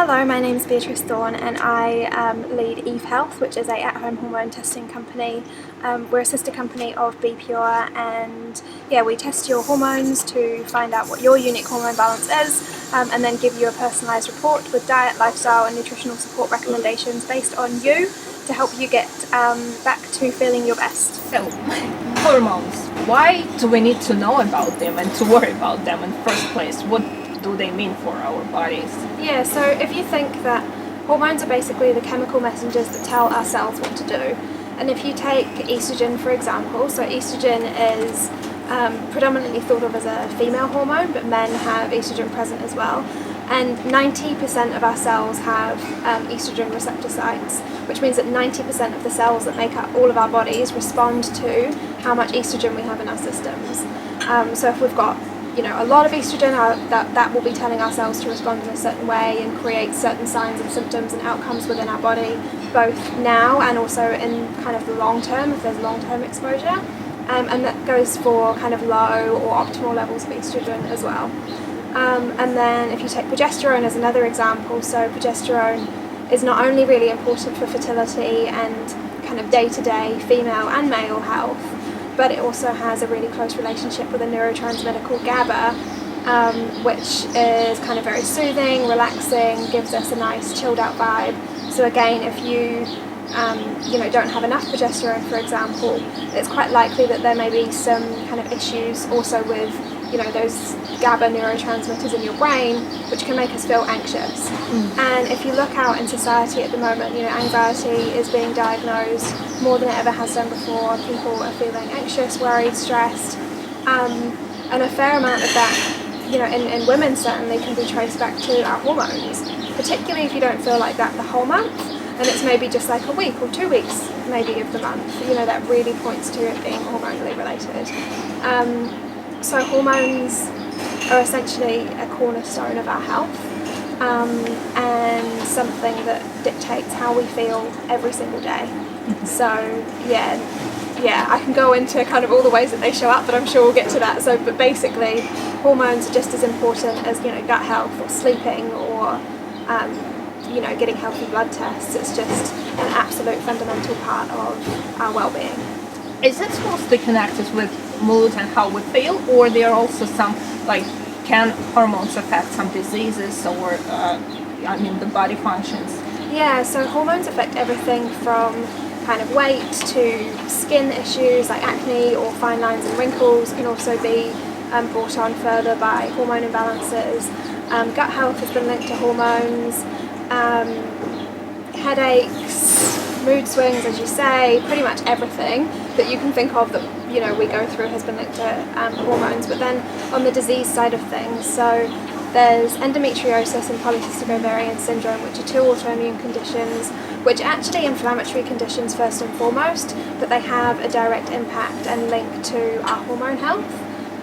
Hello, my name is Beatrice Thorne and I lead Eve Health, which is a at-home hormone testing company. We're a sister company of Be Pure, and we test your hormones to find out what your unique hormone balance is, and then give you a personalised report with diet, lifestyle and nutritional support recommendations based on you to help you get back to feeling your best. So, hormones. Why do we need to know about them and to worry about them in the first place? What do they mean for our bodies? Yeah, so if you think that hormones are basically the chemical messengers that tell our cells what to do, and if you take estrogen for example, so estrogen is predominantly thought of as a female hormone, but men have estrogen present as well, and 90% of our cells have estrogen receptor sites, which means that 90% of the cells that make up all of our bodies respond to how much estrogen we have in our systems. So if we've got a lot of estrogen, that will be telling our cells to respond in a certain way and create certain signs and symptoms and outcomes within our body, both now and also in kind of the long term, if there's long-term exposure. And that goes for kind of low or optimal levels of estrogen as well. And then if you take progesterone as another example, so progesterone is not only really important for fertility and kind of day-to-day female and male health, but it also has a really close relationship with a neurotransmitter called GABA, which is kind of very soothing, relaxing, gives us a nice chilled out vibe. So again, if you don't have enough progesterone, for example, it's quite likely that there may be some kind of issues also with those GABA neurotransmitters in your brain, which can make us feel anxious. And if you look out in society at the moment, anxiety is being diagnosed more than it ever has done before. People are feeling anxious, worried, stressed, and a fair amount of that, in women certainly can be traced back to our hormones, particularly if you don't feel like that the whole month, and it's maybe just like a week or 2 weeks maybe of the month, that really points to it being hormonally related. So hormones are essentially a cornerstone of our health, and something that dictates how we feel every single day. So I can go into kind of all the ways that they show up, but I'm sure we'll get to that. So, but basically, hormones are just as important as gut health or sleeping or getting healthy blood tests. It's just an absolute fundamental part of our well-being. Is it mostly connected with mood and how we feel, or there are also some, can hormones affect some diseases or the body functions? Yeah, so hormones affect everything from kind of weight to skin issues like acne or fine lines and wrinkles. Can also be brought on further by hormone imbalances. Gut health has been linked to hormones. Headaches, mood swings, as you say, pretty much everything that you can think of that we go through has been linked to hormones. But then on the disease side of things, so there's endometriosis and polycystic ovarian syndrome, which are two autoimmune conditions, which are actually inflammatory conditions first and foremost, but they have a direct impact and link to our hormone health.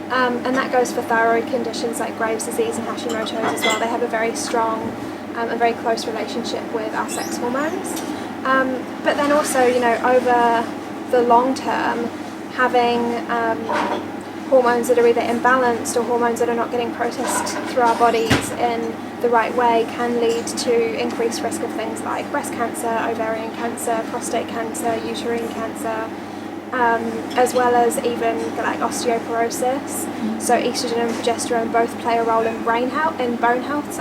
And that goes for thyroid conditions like Graves' disease and Hashimoto's as well. They have a very strong and very close relationship with our sex hormones. But then also, over the long term, having hormones that are either imbalanced or hormones that are not getting processed through our bodies in the right way can lead to increased risk of things like breast cancer, ovarian cancer, prostate cancer, uterine cancer, as well as even like osteoporosis. So estrogen and progesterone both play a role in bone health.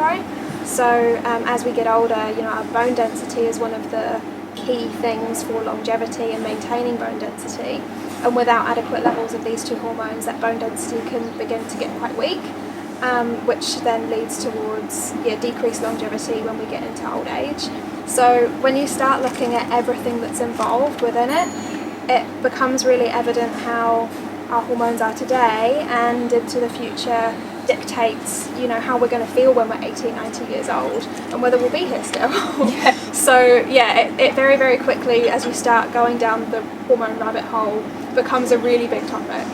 So as we get older, our bone density is one of the key things for longevity and maintaining bone density. And without adequate levels of these two hormones, that bone density can begin to get quite weak, which then leads towards decreased longevity when we get into old age. So when you start looking at everything that's involved within it, it becomes really evident how our hormones are today and into the future dictates how we're going to feel when we're 80, 90 years old and whether we'll be here still. So it very, very quickly, as you start going down the hormone rabbit hole, becomes a really big topic.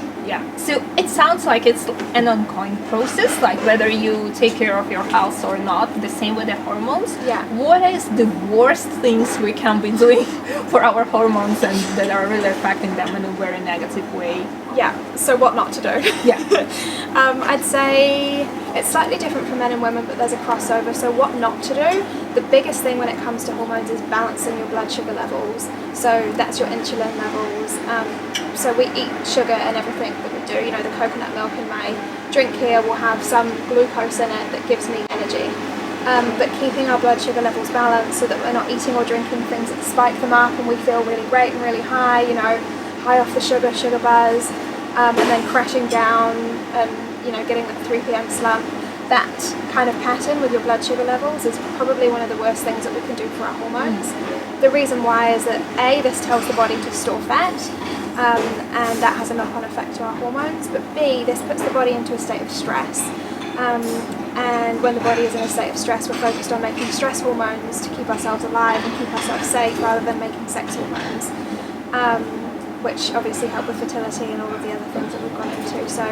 So it sounds like it's an ongoing process, like whether you take care of your health or not, the same with the hormones. What is the worst things we can be doing for our hormones and that are really affecting them in a very negative way? So what not to do? I'd say It's slightly different for men and women, but there's a crossover. So what not to do, the biggest thing when it comes to hormones is balancing your blood sugar levels. So that's your insulin levels. So we eat sugar and everything that we do. You know, the coconut milk in my drink here will have some glucose in it that gives me energy. But keeping our blood sugar levels balanced so that we're not eating or drinking things that spike them up and we feel really great and really high, you know, high off the sugar buzz, and then crashing down and, you know, getting that 3 p.m. slump. That kind of pattern with your blood sugar levels is probably one of the worst things that we can do for our hormones. The reason why is that A, this tells the body to store fat, and that has a knock-on effect to our hormones, but B, this puts the body into a state of stress. And when the body is in a state of stress, we're focused on making stress hormones to keep ourselves alive and keep ourselves safe rather than making sex hormones, which obviously help with fertility and all of the other things that we've gone into. So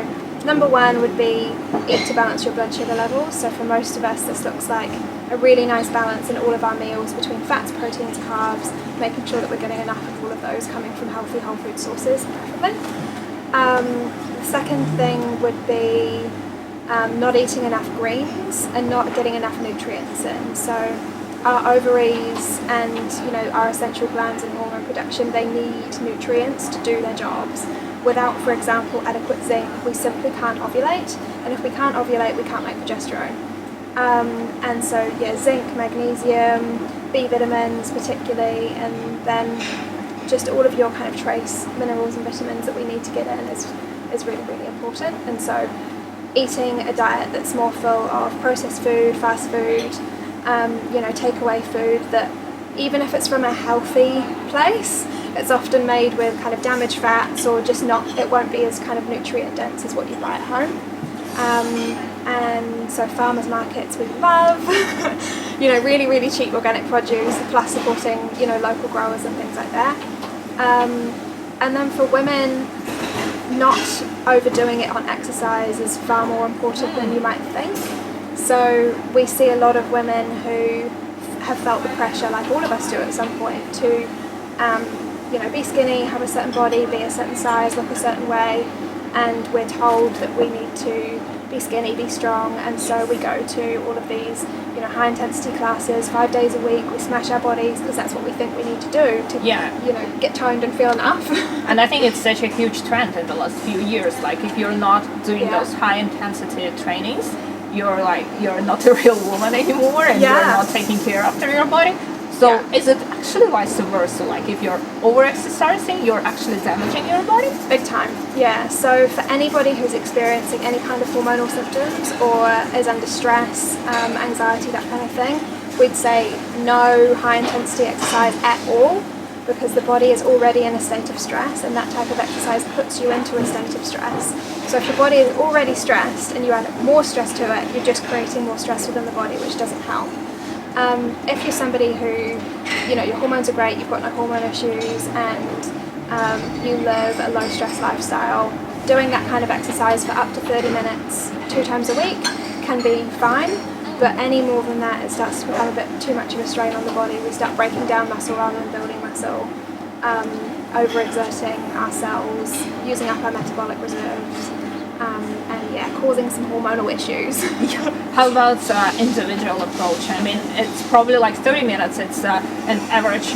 number one would be eat to balance your blood sugar levels. So for most of us, this looks like a really nice balance in all of our meals between fats, proteins, carbs, making sure that we're getting enough of all of those coming from healthy whole food sources, preferably. The second thing would be not eating enough greens and not getting enough nutrients in. So our ovaries and, you know, our essential glands and hormone production, they need nutrients to do their jobs. Without, for example, adequate zinc, we simply can't ovulate, and if we can't ovulate, we can't make progesterone. And so, yeah, zinc, magnesium, B vitamins particularly, and then just all of your kind of trace minerals and vitamins that we need to get in is really, really important. And so eating a diet that's more full of processed food, fast food, you know, takeaway food that even if it's from a healthy place, it's often made with kind of damaged fats or just not, it won't be as kind of nutrient dense as what you buy at home. And so farmers markets we love, you know, really, really cheap organic produce, plus supporting, you know, local growers and things like that. And then for women, not overdoing it on exercise is far more important than you might think. So we see a lot of women who have felt the pressure, like all of us do at some point, to you know, be skinny, have a certain body, be a certain size, look a certain way, and we're told that we need to be skinny, be strong, and so we go to all of these, you know, high intensity classes 5 days a week. We smash our bodies because that's what we think we need to do to, you know, get toned and feel enough. And I think it's such a huge trend in the last few years. Like, if you're not doing those high intensity trainings, you're not a real woman anymore, and you're not taking care of your body. So is it actually vice versa? Like, if you're over-exercising, you're actually damaging your body? Big time, yeah. So for anybody who's experiencing any kind of hormonal symptoms or is under stress, anxiety, that kind of thing, we'd say no high-intensity exercise at all, because the body is already in a state of stress, and that type of exercise puts you into a state of stress. So if your body is already stressed and you add more stress to it, you're just creating more stress within the body, which doesn't help. If you're somebody who, you know, your hormones are great, you've got no hormone issues, and you live a low stress lifestyle, doing that kind of exercise for up to 30 minutes 2 times a week can be fine. But any more than that, it starts to become a bit too much of a strain on the body. We start breaking down muscle rather than building muscle, overexerting ourselves, using up our metabolic reserves, and causing some hormonal issues. How about individual approach? I mean, it's probably like 30 minutes. It's an average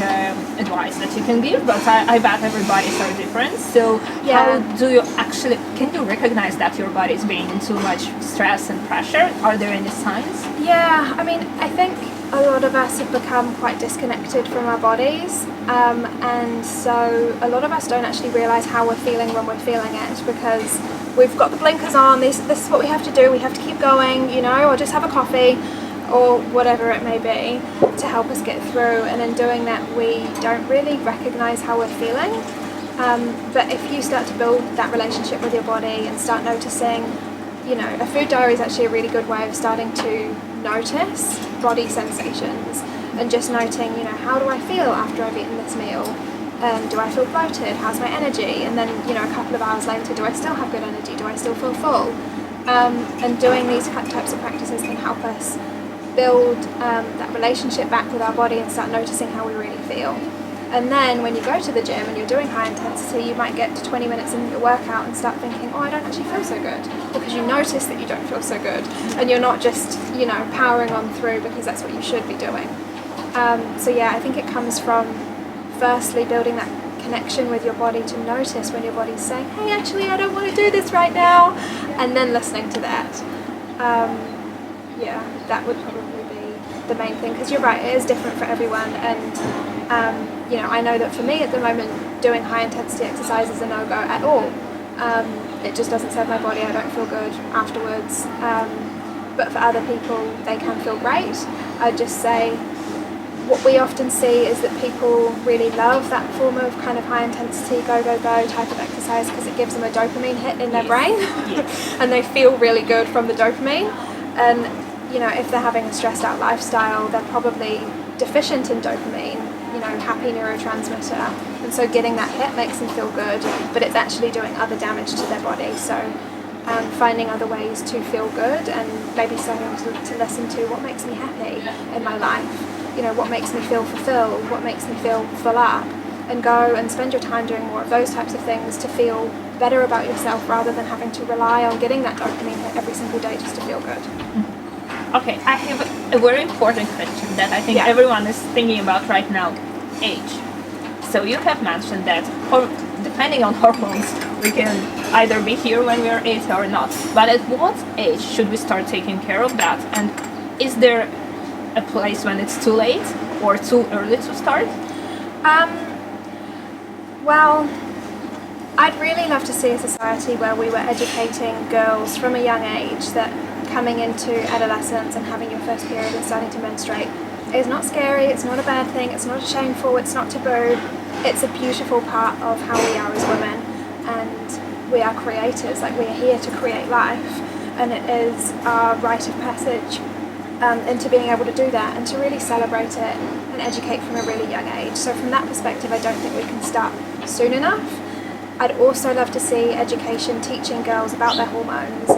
advice that you can give, but I bet everybody's are different. So how do you actually, can you recognize that your body is being in too much stress and pressure? Are there any signs? Yeah, I mean, I think a lot of us have become quite disconnected from our bodies, and so a lot of us don't actually realise how we're feeling when we're feeling it, because we've got the blinkers on, this is what we have to do, we have to keep going, you know, or just have a coffee, or whatever it may be, to help us get through. And in doing that, we don't really recognise how we're feeling. But if you start to build that relationship with your body and start noticing, you know, a food diary is actually a really good way of starting to notice body sensations, and just noting, you know, how do I feel after I've eaten this meal? Do I feel bloated? How's my energy? And then, you know, a couple of hours later, do I still have good energy? Do I still feel full? And doing these types of practices can help us build that relationship back with our body and start noticing how we really feel. And then when you go to the gym and you're doing high intensity, you might get to 20 minutes in your workout and start thinking, oh, I don't actually feel so good, because you notice that you don't feel so good, and you're not just, powering on through because that's what you should be doing. So yeah, I think it comes from firstly building that connection with your body to notice when your body's saying, hey, actually I don't want to do this right now, and then listening to that. That would probably be the main thing, because you're right, it is different for everyone, and I know that for me at the moment doing high intensity exercise is a no-go at all. It just doesn't serve my body, I don't feel good afterwards, but for other people they can feel great. I'd just say what we often see is that people really love that form of kind of high intensity go type of exercise, because it gives them a dopamine hit in their brain. And they feel really good from the dopamine. And if they're having a stressed out lifestyle, they're probably deficient in dopamine, happy neurotransmitter, and so getting that hit makes them feel good, but it's actually doing other damage to their body. So finding other ways to feel good, and maybe starting to listen to what makes me happy in my life, what makes me feel fulfilled, what makes me feel full up, and go and spend your time doing more of those types of things to feel better about yourself, rather than having to rely on getting that dopamine hit every single day just to feel good. Okay, I have a very important question that I think everyone is thinking about right now. Age. So you have mentioned that depending on hormones, we can either be here when we are 80 or not. But at what age should we start taking care of that? And is there a place when it's too late or too early to start? Well, I'd really love to see a society where we were educating girls from a young age that coming into adolescence and having your first period and starting to menstruate is not scary, it's not a bad thing, it's not shameful, it's not taboo. It's a beautiful part of how we are as women, and we are creators, like we are here to create life, and it is our rite of passage into being able to do that and to really celebrate it and educate from a really young age. So from that perspective, I don't think we can start soon enough. I'd also love to see education teaching girls about their hormones,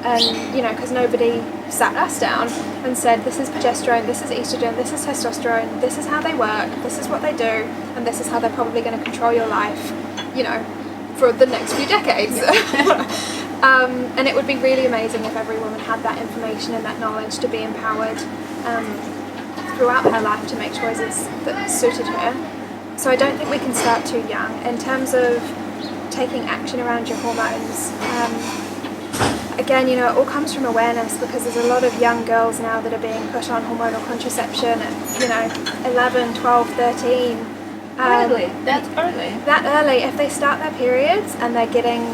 and because nobody sat us down and said, this is progesterone, this is estrogen, this is testosterone, this is how they work, this is what they do, and this is how they're probably going to control your life, for the next few decades. And it would be really amazing if every woman had that information and that knowledge to be empowered throughout her life to make choices that suited her. So I don't think we can start too young. In terms of taking action around your hormones, again, it all comes from awareness, because there's a lot of young girls now that are being put on hormonal contraception at 11, 12, 13. Really? That early? That early. If they start their periods and they're getting,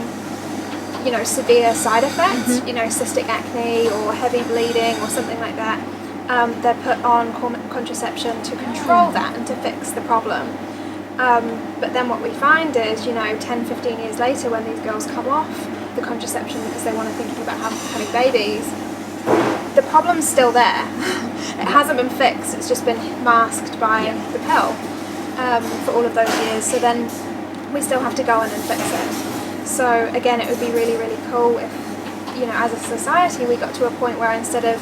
severe side effects, cystic acne or heavy bleeding or something like that, they're put on contraception to control that and to fix the problem. But then what we find is, 10, 15 years later, when these girls come off the contraception because they want to think about having babies, the problem's still there. It hasn't been fixed, it's just been masked by the pill for all of those years. So then we still have to go in and fix it. So again, it would be really, really cool if, as a society, we got to a point where instead of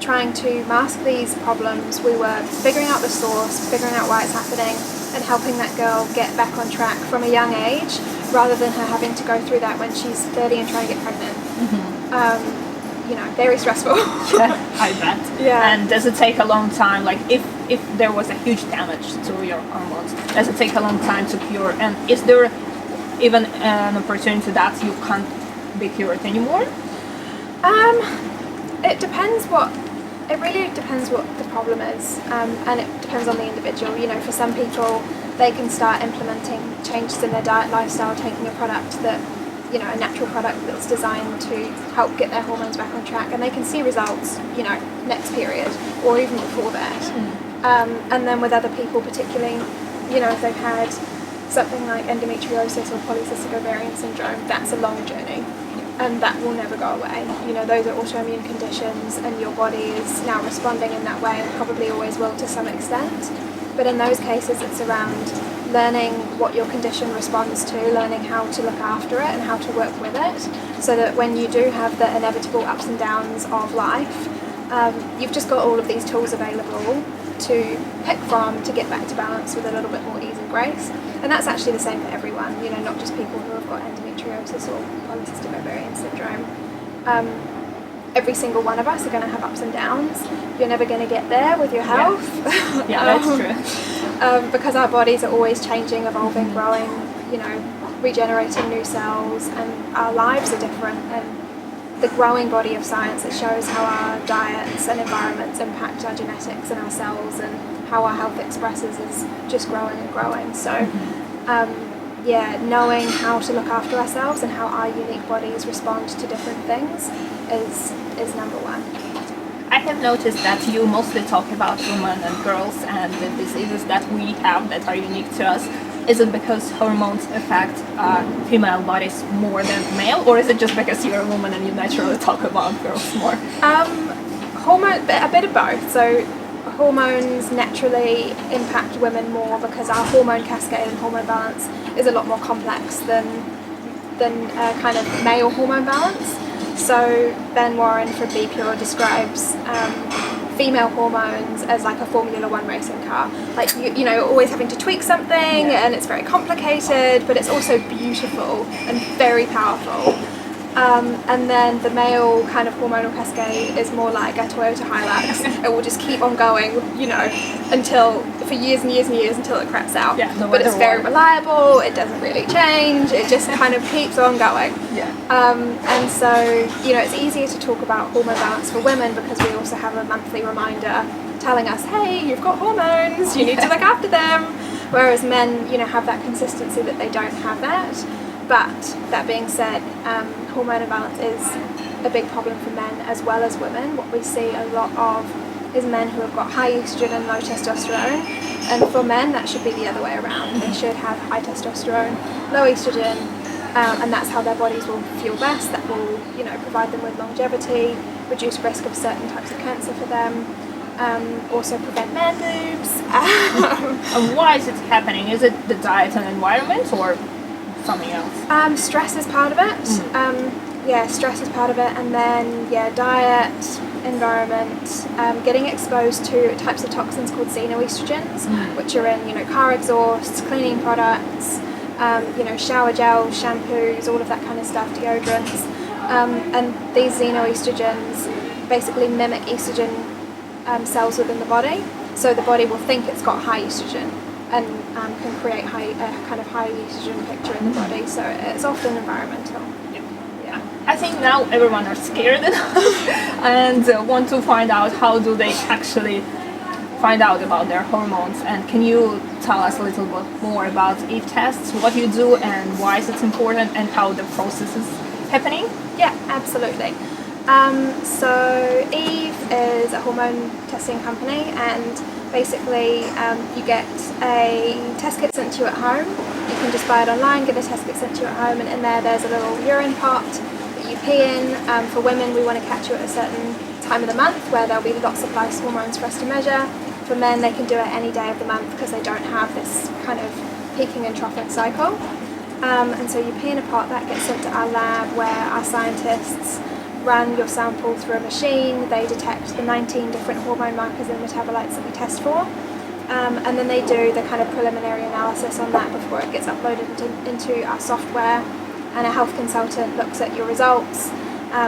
trying to mask these problems, we were figuring out the source, figuring out why it's happening, and helping that girl get back on track from a young age, rather than her having to go through that when she's 30 and trying to get pregnant. Very stressful. Yeah, I bet. Yeah. And does it take a long time, like if there was a huge damage to your hormones, does it take a long time to cure? And is there even an opportunity that you can't be cured anymore? It really depends what the problem is, and it depends on the individual. For some people, they can start implementing changes in their diet, lifestyle, taking a product that, a natural product that's designed to help get their hormones back on track, and they can see results, next period or even before that. And then with other people, particularly, if they've had something like endometriosis or polycystic ovarian syndrome, that's a long journey. And that will never go away. Those are autoimmune conditions, and your body is now responding in that way, and probably always will to some extent. But in those cases, it's around learning what your condition responds to, learning how to look after it and how to work with it, so that when you do have the inevitable ups and downs of life, you've just got all of these tools available to pick from to get back to balance with a little bit more ease and grace. And that's actually the same for everyone, you know, not just people who have got endometriosis or polycystic ovarian syndrome. Every single one of us are going to have ups and downs. You're never going to get there with your health. Yeah, that's true. Because our bodies are always changing, evolving, growing, you know, regenerating new cells, and our lives are different. And the growing body of science that shows how our diets and environments impact our genetics and our cells, and how our health expresses is just growing and growing. So, knowing how to look after ourselves and how our unique bodies respond to different things is number one. I have noticed that you mostly talk about women and girls and the diseases that we have that are unique to us. Is it because hormones affect female bodies more than male, or is it just because you're a woman and you naturally talk about girls more? A bit of both. So hormones naturally impact women more because our hormone cascade and hormone balance is a lot more complex than kind of male hormone balance. So Ben Warren from Be Pure describes female hormones as like a Formula One racing car. Like, you know, always having to tweak something, and it's very complicated, but it's also beautiful and very powerful. And then the male kind of hormonal cascade is more like a Toyota Hilux. It will just keep on going, you know, for years and years and years until it craps out. Yeah, no but it's very reliable, it doesn't really change, it just kind of keeps on going. Yeah. And so, you know, it's easier to talk about hormone balance for women because we also have a monthly reminder telling us, hey, you've got hormones, you need to look after them. Whereas men, you know, have that consistency that they don't have that. But that being said, hormone imbalance is a big problem for men as well as women. What we see a lot of is men who have got high estrogen and low testosterone. And for men, that should be the other way around. They should have high testosterone, low estrogen, and that's how their bodies will feel best. That will, you know, provide them with longevity, reduce risk of certain types of cancer for them. Also prevent man boobs. And why is it happening? Is it the diet and environment, or something else? Stress is part of it. Stress is part of it, and then diet, environment, getting exposed to types of toxins called xenoestrogens, which are in, you know, car exhausts, cleaning products, you know, shower gels, shampoos, all of that kind of stuff, deodorants, and these xenoestrogens basically mimic estrogen cells within the body, so the body will think it's got high estrogen and can create kind of high estrogen picture in the body. So it's often environmental. Yeah. I think now everyone are scared and want to find out how do they actually find out about their hormones. And can you tell us a little bit more about Eve tests, what you do and why is it important, and how the process is happening? Yeah, absolutely. So Eve is a hormone testing company, and basically you get a test kit sent to you at home. You can just buy it online, get a test kit sent to you at home, and in there's a little urine pot that you pee in. For women, we want to catch you at a certain time of the month where there'll be lots of lice hormones for us to measure. For men, they can do it any day of the month because they don't have this kind of peaking and troughing cycle. And so you pee in a pot, that gets sent to our lab where our scientists run your sample through a machine. They detect the 19 different hormone markers and metabolites that we test for, and then they do the kind of preliminary analysis on that before it gets uploaded into our software, and a health consultant looks at your results,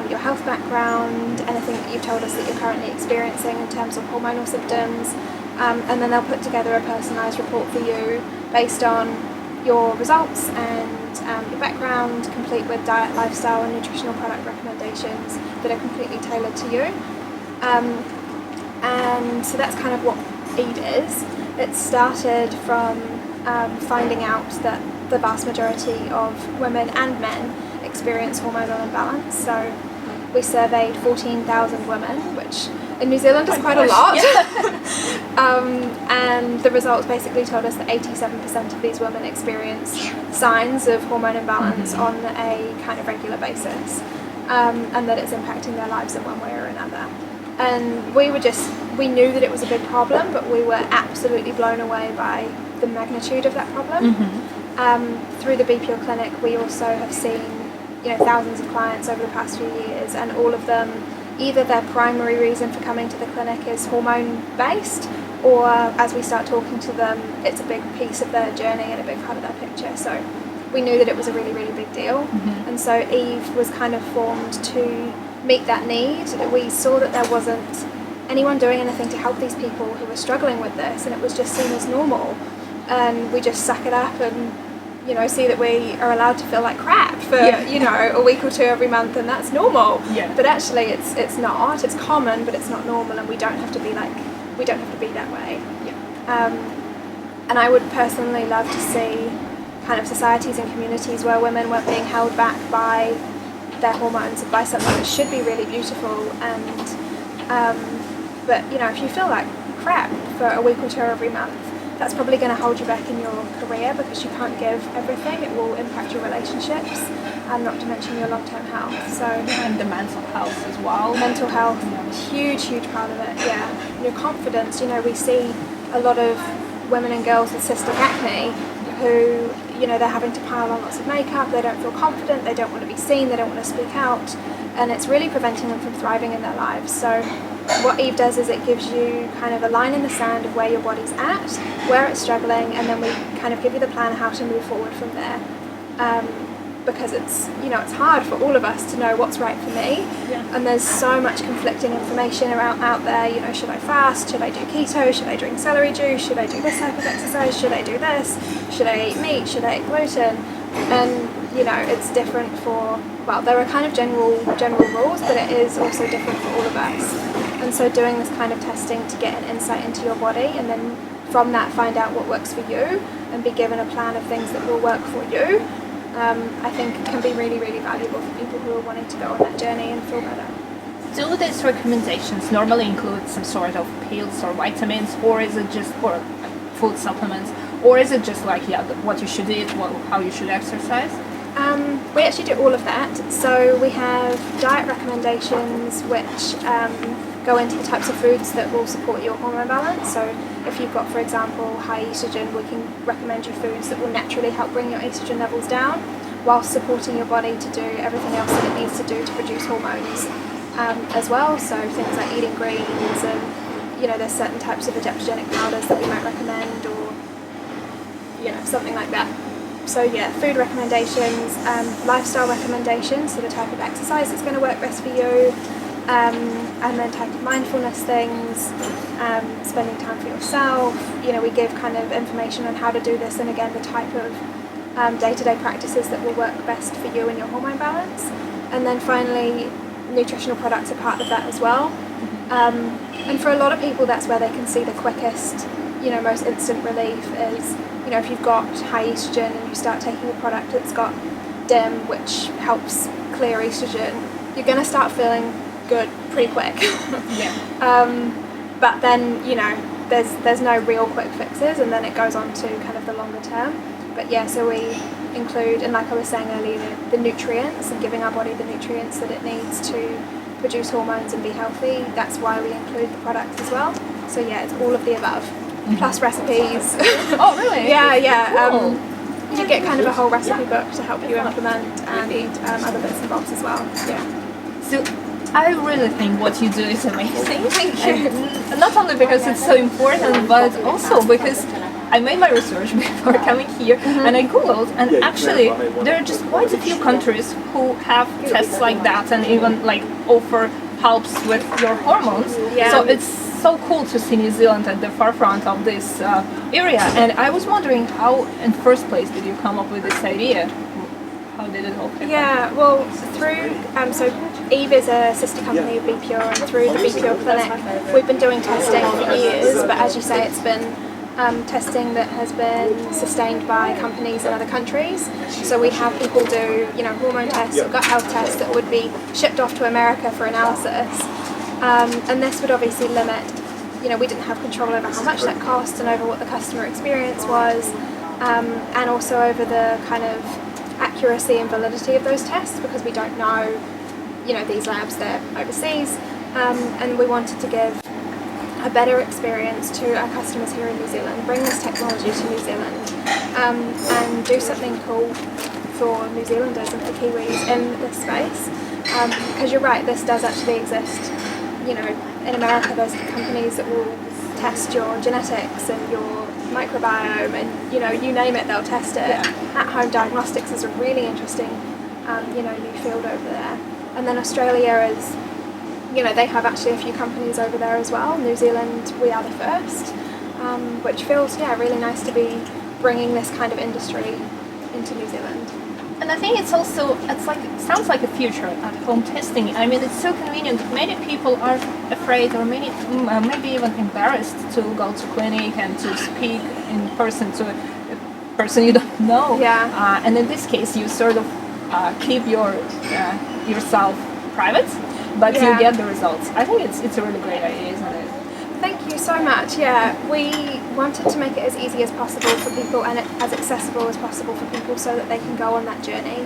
your health background, anything that you've told us that you're currently experiencing in terms of hormonal symptoms, and then they'll put together a personalised report for you based on your results and your background, complete with diet, lifestyle and nutritional product recommendations that are completely tailored to you. And so that's kind of what Eve is. It started from finding out that the vast majority of women and men experience hormonal imbalance. So we surveyed 14,000 women, which in New Zealand is quite a lot. And the results basically told us that 87% of these women experience signs of hormone imbalance on a kind of regular basis, and that it's impacting their lives in one way or another. And we knew that it was a big problem, but we were absolutely blown away by the magnitude of that problem. Through the Be Pure clinic, we also have seen, you know, thousands of clients over the past few years, and all of them, either their primary reason for coming to the clinic is hormone based, or as we start talking to them, it's a big piece of their journey and a big part of their picture. So we knew that it was a really, really big deal. And so Eve was kind of formed to meet that need. We saw that there wasn't anyone doing anything to help these people who were struggling with this, and it was just seen as normal. And we just suck it up and, you know, see that we are allowed to feel like crap for, you know, a week or two every month, and that's normal. But actually it's not. It's common, but it's not normal, and we don't have to be that way. And I would personally love to see kind of societies and communities where women weren't being held back by their hormones and by something that should be really beautiful. And but you know, if you feel like crap for a week or two every month, that's probably going to hold you back in your career because you can't give everything. It will impact your relationships, and not to mention your long-term health. So and the mental health as well. Mental health, huge part of it. And your confidence. You know, we see a lot of women and girls with cystic acne who, you know, they're having to pile on lots of makeup. They don't feel confident. They don't want to be seen. They don't want to speak out, and it's really preventing them from thriving in their lives. So what Eve does is it gives you kind of a line in the sand of where your body's at, where it's struggling, and then we kind of give you the plan how to move forward from there. Because it's, you know, it's hard for all of us to know what's right for me, and there's so much conflicting information out there. You know, should I fast? Should I do keto? Should I drink celery juice? Should I do this type of exercise? Should I do this? Should I eat meat? Should I eat gluten? And you know, it's different for, well, there are kind of general rules, but it is also different for all of us. And so doing this kind of testing to get an insight into your body, and then from that find out what works for you and be given a plan of things that will work for you, I think can be really, really valuable for people who are wanting to go on that journey and feel better. Do these recommendations normally include some sort of pills or vitamins, or is it just for food supplements, or is it just like what you should eat, how you should exercise? We actually do all of that. So we have diet recommendations which go into the types of foods that will support your hormone balance. So if you've got, for example, high estrogen, we can recommend you foods that will naturally help bring your estrogen levels down whilst supporting your body to do everything else that it needs to do to produce hormones as well. So things like eating greens, and you know, there's certain types of adaptogenic powders that we might recommend, or you know, something like that. So yeah, food recommendations, lifestyle recommendations, so the type of exercise that's going to work best for you, and then type of mindfulness things, spending time for yourself. You know, we give kind of information on how to do this, and again, the type of day-to-day practices that will work best for you and your hormone balance. And then finally, nutritional products are part of that as well. And for a lot of people, that's where they can see the quickest, you know, most instant relief is, you know, if you've got high estrogen and you start taking a product that's got DIM, which helps clear estrogen, you're going to start feeling good pretty quick. But then, you know, there's no real quick fixes, and then it goes on to kind of the longer term. But yeah, so we include, and like I was saying earlier, the nutrients, and giving our body the nutrients that it needs to produce hormones and be healthy. That's why we include the products as well. So yeah, it's all of the above. Plus recipes. Oh, really? Yeah. Cool. You get kind of a whole recipe book to help you implement, and other bits and bobs as well. Yeah. So I really think what you do is amazing. Thank you. And not only because it's so important, but also because I made my research before coming here, and I googled, and actually there are just quite a few countries who have tests like that, and even like offer helps with your hormones. So it's so cool to see New Zealand at the forefront of this area. And I was wondering, how in the first place did you come up with this idea? How did it all happen? Yeah, well, through so Eve is a sister company of Be Pure, and through the Be Pure clinic we've been doing testing for years, but as you say, it's been testing that has been sustained by companies in other countries. So we have people do, you know, hormone tests or gut health tests that would be shipped off to America for analysis. And this would obviously limit, you know, we didn't have control over how much that cost and over what the customer experience was, and also over the kind of accuracy and validity of those tests, because we don't know, you know, these labs, they're overseas, and we wanted to give a better experience to our customers here in New Zealand, bring this technology to New Zealand, and do something cool for New Zealanders and for Kiwis in this space, because you're right, this does actually exist. You know, in America there's companies that will test your genetics and your microbiome, and you name it, they'll test it. At-home diagnostics is a really interesting new field over there. And then Australia is, they have actually a few companies over there as well. New Zealand, we are the first, which feels really nice to be bringing this kind of industry into New Zealand. And I think it sounds like a future at home testing. I mean, it's so convenient. Many people are afraid, or maybe even embarrassed to go to clinic and to speak in person to a person you don't know. Yeah. And in this case, you sort of keep yourself private, but you get the results. I think it's a really great idea, isn't it? Thank you so much. Yeah, we wanted to make it as easy as possible for people and as accessible as possible for people so that they can go on that journey.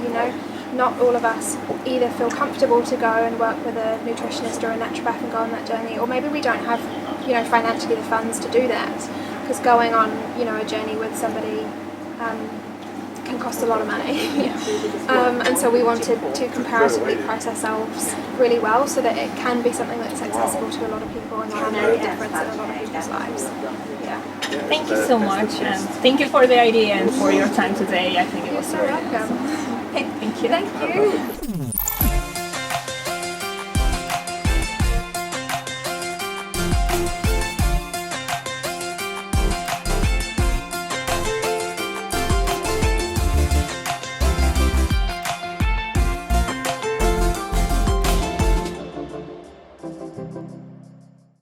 Not all of us either feel comfortable to go and work with a nutritionist or a naturopath and go on that journey, or maybe we don't have, financially the funds to do that, because going on, a journey with somebody can cost a lot of money. And so we wanted to comparatively price ourselves really well so that it can be something that's accessible to a lot of people and can make a difference in a lot of people's lives. Thank you so much, and thank you for the idea and for your time today. I think it was You're so welcome. Thank you. Thank you.